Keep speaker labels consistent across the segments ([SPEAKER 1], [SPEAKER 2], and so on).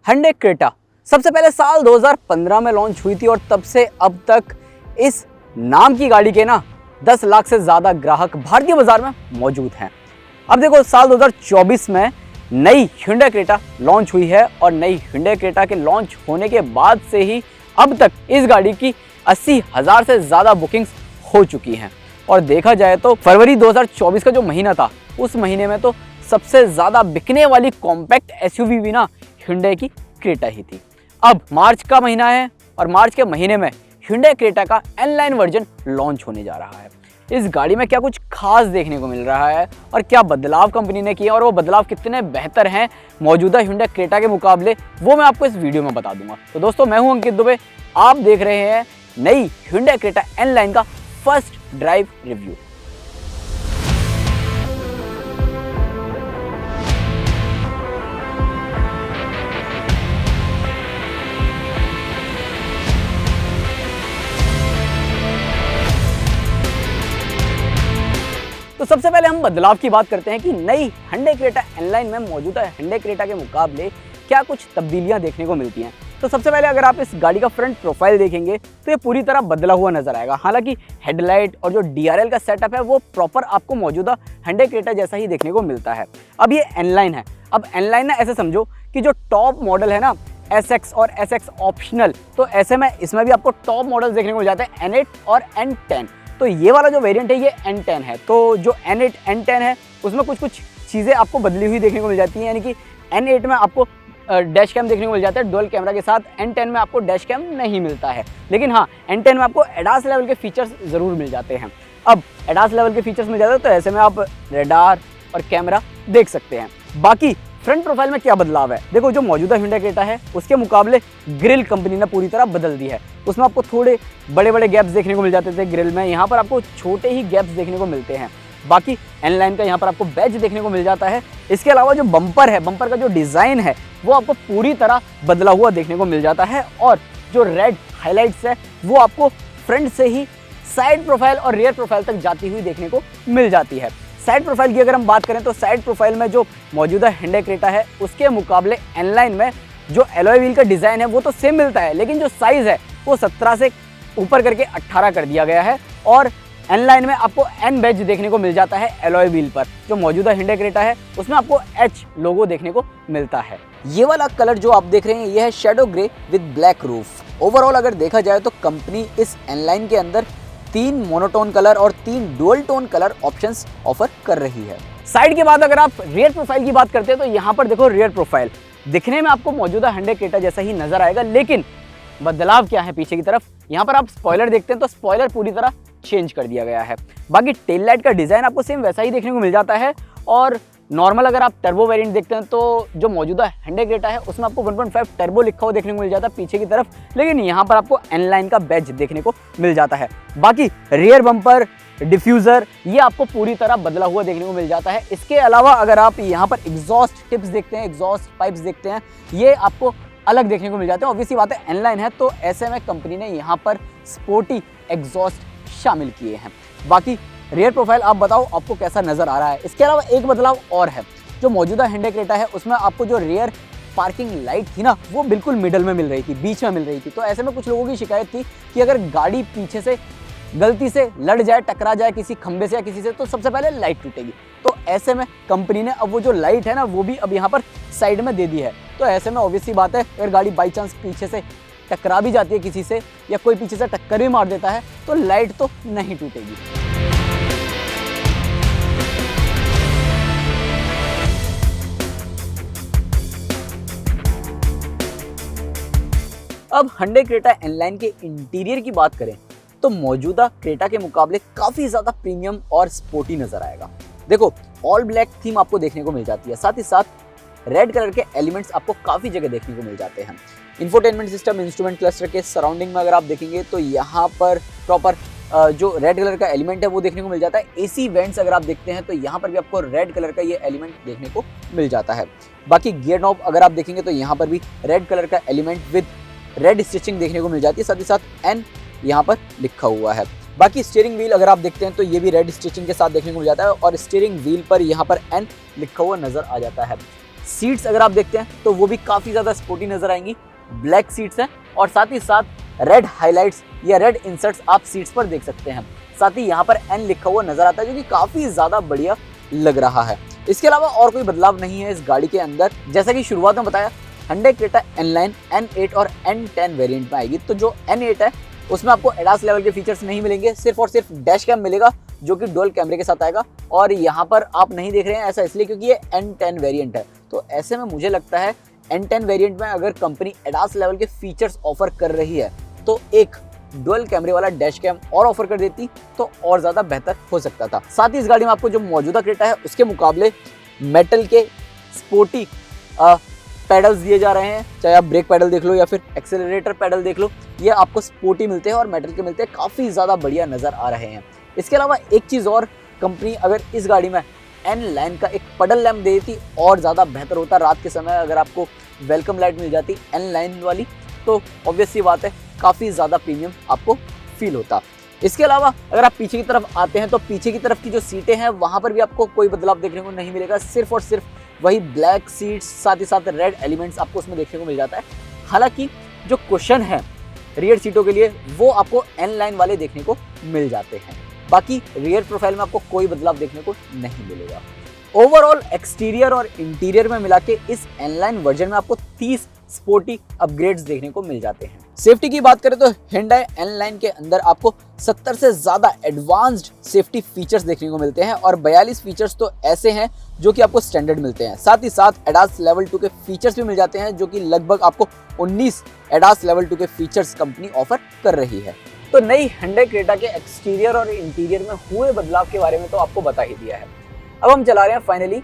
[SPEAKER 1] hyundai Creta सबसे पहले साल 2015 में लॉन्च हुई थी और तब से अब तक इस नाम की गाड़ी के ना 10 लाख से ज़्यादा ग्राहक भारतीय बाजार में मौजूद हैं। अब देखो साल 2024 में नई hyundai क्रेटा लॉन्च हुई है और नई hyundai क्रेटा के लॉन्च होने के बाद से ही अब तक इस गाड़ी की 80,000 से ज़्यादा बुकिंग्स हो चुकी हैं। और देखा जाए तो फरवरी 2024 का जो महीना था उस महीने में तो सबसे ज़्यादा बिकने वाली कॉम्पैक्ट एसयूवी भी ना hyundai की क्रेटा ही थी। अब मार्च का महीना है और मार्च के महीने में hyundai क्रेटा का N-Line वर्जन लॉन्च होने जा रहा है। इस गाड़ी में क्या कुछ खास देखने को मिल रहा है और क्या बदलाव कंपनी ने किए और वो बदलाव कितने बेहतर हैं मौजूदा hyundai क्रेटा के मुकाबले, वो मैं आपको इस वीडियो में बता दूंगा। तो दोस्तों मैं हूं अंकित दुबे, आप देख रहे हैं नई hyundai क्रेटा N-Line का फर्स्ट ड्राइव रिव्यू। तो सबसे पहले हम बदलाव की बात करते हैं कि नई hyundai क्रेटा N-Line में मौजूदा hyundai क्रेटा के मुकाबले क्या कुछ तब्दीलियां देखने को मिलती हैं। तो सबसे पहले अगर आप इस गाड़ी का फ्रंट प्रोफाइल देखेंगे तो ये पूरी तरह बदला हुआ नजर आएगा। हालांकि हेडलाइट और जो DRL का सेटअप है वो प्रॉपर आपको मौजूदा hyundai क्रेटा जैसा ही देखने को मिलता है। अब ये N-Line है। अब N-Line ना ऐसे समझो कि जो टॉप मॉडल है ना SX और SX ऑप्शनल, तो ऐसे में इसमें भी आपको टॉप मॉडल देखने को मिल जाते हैं N8 और N10। तो ये वाला जो वेरिएंट है ये N10 है। तो जो N8 N10 है उसमें कुछ चीज़ें आपको बदली हुई देखने को मिल जाती हैं, यानी कि N8 में आपको डैश कैम देखने को मिल जाता है डुअल कैमरा के साथ, N10 में आपको डैश कैम नहीं मिलता है। लेकिन हाँ, N10 में आपको एडास लेवल के फीचर्स ज़रूर मिल जाते हैं। अब एडास लेवल के फीचर्स मिल जाते हैं तो ऐसे में आप रेडार और कैमरा देख सकते हैं। बाकी फ्रंट प्रोफाइल में क्या बदलाव है, देखो जो मौजूदा hyundai क्रेटा है उसके मुकाबले ग्रिल कंपनी ने पूरी तरह बदल दी है। उसमें आपको थोड़े बड़े बड़े गैप्स देखने को मिल जाते थे ग्रिल में, यहाँ पर आपको छोटे ही गैप्स देखने को मिलते हैं। बाकी N-Line का यहाँ पर आपको बैज देखने को मिल जाता है। इसके अलावा जो बम्पर है, बम्पर का जो डिज़ाइन है वो आपको पूरी तरह बदला हुआ देखने को मिल जाता है और जो रेड हाईलाइट्स है वो आपको फ्रंट से ही साइड प्रोफाइल और रियर प्रोफाइल तक जाती हुई देखने को मिल जाती है। साइड प्रोफाइल की अगर हम बात करें तो साइड प्रोफाइल में जो मौजूदा hyundai क्रेटा है उसके मुकाबले N-Line में जो एलॉय व्हील का डिज़ाइन है वो तो सेम मिलता है, लेकिन जो साइज़ है वो 17 से ऊपर करके 18 कर दिया गया है और N-Line में आपको N बैज देखने को मिल जाता है एलॉय व्हील पर। जो मौजूदा hyundai क्रेटा है उसमें आपको H लोगो देखने को मिलता है। ये वाला कलर जो आप देख रहे हैं ये है shadow grey with black roof. Overall अगर देखा जाए तो कंपनी इस N-Line के अंदर 3 मोनोटोन कलर और 3 dual tone colour options offer कर रही है। साइड के बाद अगर आप रियर प्रोफाइल की बात करते हैं तो यहाँ पर देखो रियर प्रोफाइल दिखने में आपको मौजूदा hyundai क्रेटा जैसा ही नजर आएगा, लेकिन बदलाव क्या है पीछे की तरफ, यहाँ पर आप स्पॉइलर देखते हैं तो स्पॉइलर पूरी तरह चेंज कर दिया गया है। बाकी टेल लाइट का डिज़ाइन आपको सेम वैसा ही देखने को मिल जाता है और नॉर्मल अगर आप टर्बो वेरिएंट देखते हैं तो जो मौजूदा hyundai क्रेटा है उसमें आपको 1.5 टर्बो लिखा हुआ देखने को मिल जाता है पीछे की तरफ, लेकिन यहाँ पर आपको N-Line का बैज देखने को मिल जाता है। बाकी रियर बम्पर, डिफ्यूज़र ये आपको पूरी तरह बदला हुआ देखने को मिल जाता है। इसके अलावा अगर आप यहाँ पर एग्जॉस्ट टिप्स देखते हैं, एग्जॉस्ट पाइप्स देखते हैं, ये आपको अलग देखने को मिल जाते हैं। ऑब्वियसली बात है N-Line है तो ऐसे में कंपनी ने यहाँ पर स्पोर्टी एग्जॉस्ट शामिल किए हैं। बाकी रियर प्रोफाइल आप बताओ आपको कैसा नज़र आ रहा है। इसके अलावा एक बदलाव और है, जो मौजूदा hyundai क्रेटा है उसमें आपको जो रियर पार्किंग लाइट थी ना वो बिल्कुल मिडल में मिल रही थी, बीच में मिल रही थी। तो ऐसे में कुछ लोगों की शिकायत थी कि अगर गाड़ी पीछे से गलती से लड़ जाए, टकरा जाए किसी खंबे से या किसी से, तो सबसे पहले लाइट टूटेगी। तो ऐसे में कंपनी ने अब वो जो लाइट है ना वो भी अब यहाँ पर साइड में दे दी है। तो ऐसे में ऑब्वियसली बात है अगर गाड़ी बाई चांस पीछे से टकरा भी जाती है किसी से या कोई पीछे से टक्कर भी मार देता है तो लाइट तो नहीं टूटेगी। अब hyundai क्रेटा N-Line के इंटीरियर की बात करें तो मौजूदा क्रेटा के मुकाबले काफ़ी ज़्यादा प्रीमियम और स्पोर्टी नज़र आएगा। देखो ऑल ब्लैक थीम आपको देखने को मिल जाती है, साथ ही साथ रेड कलर के एलिमेंट्स आपको काफ़ी जगह देखने को मिल जाते हैं। इंफोटेनमेंट सिस्टम, इंस्ट्रूमेंट क्लस्टर के सराउंडिंग में अगर आप देखेंगे तो यहाँ पर प्रॉपर जो रेड कलर का एलिमेंट है वो देखने को मिल जाता है। AC वेंट्स अगर आप देखते हैं तो यहाँ पर भी आपको रेड कलर का ये एलिमेंट देखने को मिल जाता है। बाकी गियर नॉब अगर आप देखेंगे तो यहाँ पर भी रेड कलर का एलिमेंट विद रेड स्टिचिंग देखने को मिल जाती है, साथ ही साथ N यहाँ पर लिखा हुआ है। बाकी स्टीयरिंग व्हील अगर आप देखते हैं तो ये भी रेड स्टिचिंग के साथ देखने को मिल जाता है और स्टीयरिंग व्हील पर यहाँ पर N लिखा हुआ नजर आ जाता है। सीट्स अगर आप देखते हैं तो वो भी काफ़ी ज़्यादा स्पोर्टी नज़र आएंगी, ब्लैक सीट्स हैं और साथ ही साथ रेड हाइलाइट्स या रेड इंसर्ट्स आप सीट्स पर देख सकते हैं। साथ ही यहाँ पर एन लिखा हुआ नज़र आता है जो कि काफ़ी ज़्यादा बढ़िया लग रहा है। इसके अलावा और कोई बदलाव नहीं है इस गाड़ी के अंदर। जैसा कि शुरुआत में बताया, Hyundai Creta N-Line N8 और N10 वेरिएंट में आएगी। तो जो N8 है उसमें आपको एडास लेवल के फीचर्स नहीं मिलेंगे, सिर्फ और सिर्फ डैश कैम मिलेगा जो कि डुअल कैमरे के साथ आएगा। और यहाँ पर आप नहीं देख रहे हैं ऐसा इसलिए क्योंकि ये N10 वेरिएंट है। तो ऐसे में मुझे लगता है N10 वेरिएंट में अगर कंपनी एडास लेवल के फीचर्स ऑफर कर रही है तो एक डुअल कैमरे वाला डैश कैम और ऑफर कर देती तो और ज़्यादा बेहतर हो सकता था। साथ ही इस गाड़ी में आपको जो मौजूदा क्रेटा है उसके मुकाबले मेटल के स्पोर्टी पैडल्स दिए जा रहे हैं, चाहे आप ब्रेक पैडल देख लो या फिर एक्सेलरेटर पैडल देख लो, ये आपको स्पोर्टी मिलते हैं और मेटल के मिलते हैं, काफ़ी ज़्यादा बढ़िया नज़र आ रहे हैं। इसके अलावा एक चीज़ और, कंपनी अगर इस गाड़ी में N-Line का एक पडल लैम्प दे देती और ज़्यादा बेहतर होता। रात के समय अगर आपको वेलकम लाइट मिल जाती N-Line वाली तो ऑब्वियस सी बात है काफ़ी ज़्यादा प्रीमियम आपको फील होता। इसके अलावा अगर आप पीछे की तरफ आते हैं तो पीछे की तरफ की जो सीटें हैं वहाँ पर भी आपको कोई बदलाव देखने को नहीं मिलेगा, सिर्फ और सिर्फ वही ब्लैक सीट्स, साथ ही साथ रेड एलिमेंट्स आपको उसमें देखने को मिल जाता है। हालांकि जो कुशन है रियर सीटों के लिए वो आपको N-Line वाले देखने को मिल जाते हैं, बाकी रियर प्रोफाइल में आपको कोई बदलाव देखने को नहीं मिलेगा। ओवरऑल एक्सटीरियर और इंटीरियर में मिला के इस N-Line वर्जन में आपको 30 स्पोर्टी अपग्रेड्स देखने को मिल जाते हैं। सेफ्टी की बात करें तो Hyundai N-Line के अंदर आपको 70 से ज़्यादा एडवांस्ड सेफ्टी फीचर्स देखने को मिलते हैं और 42 फीचर्स तो ऐसे हैं जो कि आपको स्टैंडर्ड मिलते हैं। साथ ही साथ एडास लेवल 2 के फीचर्स भी मिल जाते हैं जो कि लगभग आपको 19 एडास लेवल 2 के फीचर्स कंपनी ऑफर कर रही है। तो नई Hyundai Creta के एक्सटीरियर और इंटीरियर में हुए बदलाव के बारे में तो आपको बता ही दिया है। अब हम चला रहे हैं फाइनली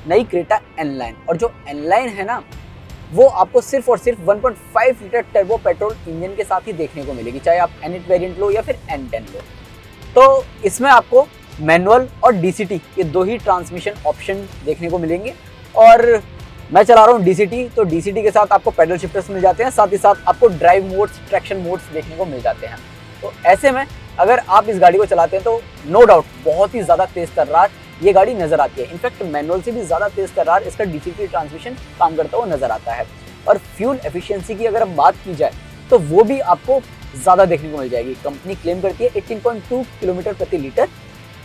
[SPEAKER 1] नई Creta N-Line, और जो N-Line है ना वो आपको सिर्फ और सिर्फ 1.5 लीटर टर्बो पेट्रोल इंजन के साथ ही देखने को मिलेगी, चाहे आप N8 वेरिएंट लो या फिर N10 लो। तो इसमें आपको मैनुअल और DCT ये दो ही ट्रांसमिशन ऑप्शन देखने को मिलेंगे। और मैं चला रहा हूँ DCT, तो DCT के साथ आपको पैडल शिफ्टर्स मिल जाते हैं, साथ ही साथ आपको ड्राइव मोड्स, ट्रैक्शन मोड्स देखने को मिल जाते हैं। तो ऐसे में अगर आप इस गाड़ी को चलाते हैं तो नो डाउट बहुत ही ज़्यादा तेज़ तर्रार ये गाड़ी नज़र आती है। इनफैक्ट मैनुअल से भी ज़्यादा तेज़ तर्रार इसका DCT ट्रांसमिशन काम करता हुआ नज़र आता है। और फ्यूल एफिशिएंसी की अगर बात की जाए तो वो भी आपको ज़्यादा देखने को मिल जाएगी। कंपनी क्लेम करती है 18.2 किलोमीटर प्रति लीटर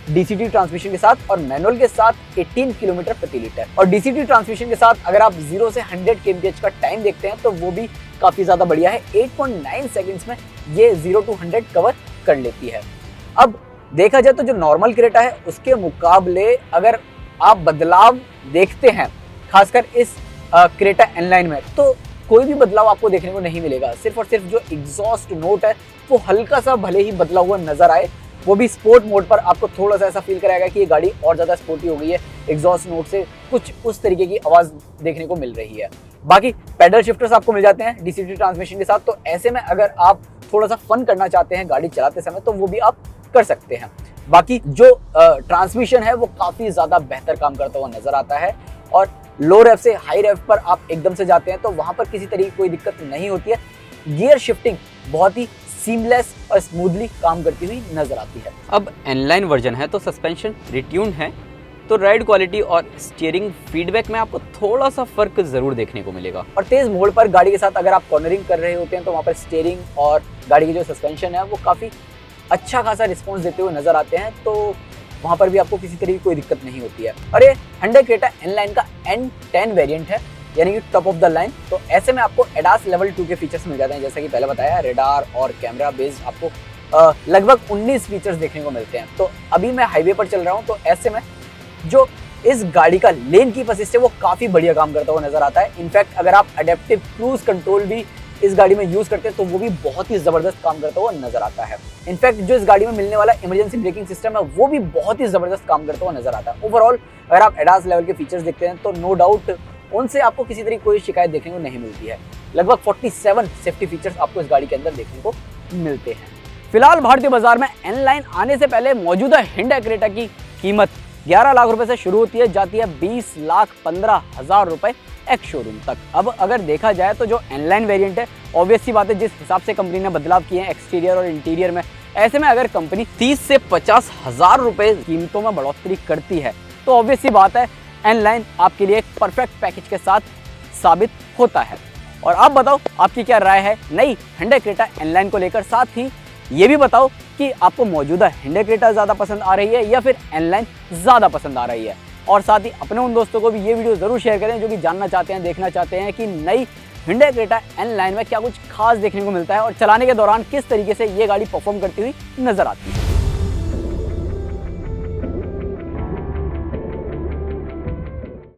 [SPEAKER 1] DCT ट्रांसमिशन के साथ और मैनुअल के साथ 18 किलोमीटर प्रति लीटर। और DCT ट्रांसमिशन के साथ अगर आप 0 से 100 kmph का टाइम देखते हैं तो वो भी काफ़ी ज़्यादा बढ़िया है, 8.9 सेकेंड्स में ये 0 to 100 कवर कर लेती है। अब देखा जाए तो जो नॉर्मल क्रेटा है उसके मुकाबले अगर आप बदलाव देखते हैं खासकर इस क्रेटा N-Line में तो कोई भी बदलाव आपको देखने को नहीं मिलेगा। सिर्फ और सिर्फ जो एग्जॉस्ट नोट है वो हल्का सा भले ही बदला हुआ नजर आए, वो भी स्पोर्ट मोड पर आपको थोड़ा सा ऐसा फील कराएगा कि ये गाड़ी और ज़्यादा स्पोर्टी हो गई है, एग्जॉस्ट नोट से कुछ उस तरीके की आवाज़ देखने को मिल रही है। बाकी पैडल शिफ्टर्स आपको मिल जाते हैं DCT ट्रांसमिशन के साथ, तो ऐसे में अगर आप थोड़ा सा फन करना चाहते हैं गाड़ी चलाते समय तो वो भी आप कर सकते हैं। बाकी जो ट्रांसमिशन है वो काफ़ी ज़्यादा बेहतर काम करता हुआ नज़र आता है और लो रेव से हाई रेव पर आप एकदम से जाते हैं तो वहाँ पर किसी तरीके की कोई दिक्कत नहीं होती है। गियर शिफ्टिंग बहुत ही सीमलेस और स्मूथली काम करती हुई नजर आती है। अब N-Line वर्जन है तो सस्पेंशन रिट्यून है, तो राइड क्वालिटी और स्टीयरिंग फीडबैक में आपको थोड़ा सा फर्क जरूर देखने को मिलेगा। और तेज मोड़ पर गाड़ी के साथ अगर आप कॉर्नरिंग कर रहे होते हैं तो वहाँ पर स्टीयरिंग और गाड़ी की जो सस्पेंशन है वो काफ़ी अच्छा खासा रिस्पॉन्स देते हुए नजर आते हैं, तो वहाँ पर भी आपको किसी तरह की कोई दिक्कत नहीं होती है। और ये Hyundai Creta N-Line का N10 वेरिएंट है, यानी कि टॉप ऑफ द लाइन। तो ऐसे में आपको एडास लेवल 2 के फीचर्स मिल जाते हैं, जैसा कि पहले बताया, रेडार और कैमरा बेस्ड आपको लगभग 19 फीचर्स देखने को मिलते हैं। तो अभी मैं हाईवे पर चल रहा हूँ तो ऐसे में जो इस गाड़ी का लेन कीप असिस्ट है वो काफ़ी बढ़िया काम करता हुआ नजर आता है। इनफैक्ट अगर आप अडेप्टिव क्रूज कंट्रोल भी इस गाड़ी में यूज करते हैं तो वो भी बहुत ही जबरदस्त काम करता हुआ नजर आता है। इनफैक्ट जो इस गाड़ी में मिलने वाला इमरजेंसी ब्रेकिंग सिस्टम है वो भी बहुत ही जबरदस्त काम करता हुआ नजर आता है। ओवरऑल अगर आप एडास लेवल के फीचर्स देखते हैं तो नो डाउट उनसे आपको किसी तरह कोई शिकायत देखने को नहीं मिलती है। लगभग 47 सेफ्टी फीचर्स आपको इस गाड़ी के अंदर देखने को मिलते हैं। फिलहाल भारतीय बाजार में N-Line आने से पहले मौजूदा Hyundai Creta की कीमत 11 लाख रुपए से शुरू होती है, जाती है 20,15,000 रुपए एक्स शोरूम तक। अब अगर देखा जाए तो जो N-Line वेरिएंट है ऑब्वियस सी बात है, जिस हिसाब से कंपनी ने बदलाव किए हैं एक्सटीरियर और इंटीरियर में, ऐसे में अगर कंपनी 30 से 50,000 रुपए कीमतों में बढ़ोतरी करती है तो ऑब्वियस सी बात है एन लाइन आपके लिए एक परफेक्ट पैकेज के साथ साबित होता है। और आप बताओ आपकी क्या राय है नई Hyundai Creta एन लाइन को लेकर। साथ ही ये भी बताओ कि आपको मौजूदा Hyundai Creta ज़्यादा पसंद आ रही है या फिर एन लाइन ज़्यादा पसंद आ रही है। और साथ ही अपने उन दोस्तों को भी ये वीडियो ज़रूर शेयर करें जो कि जानना चाहते हैं, देखना चाहते हैं कि नई Hyundai Creta एन लाइन में क्या कुछ खास देखने को मिलता है और चलाने के दौरान किस तरीके से ये गाड़ी परफॉर्म करती हुई नजर आती है।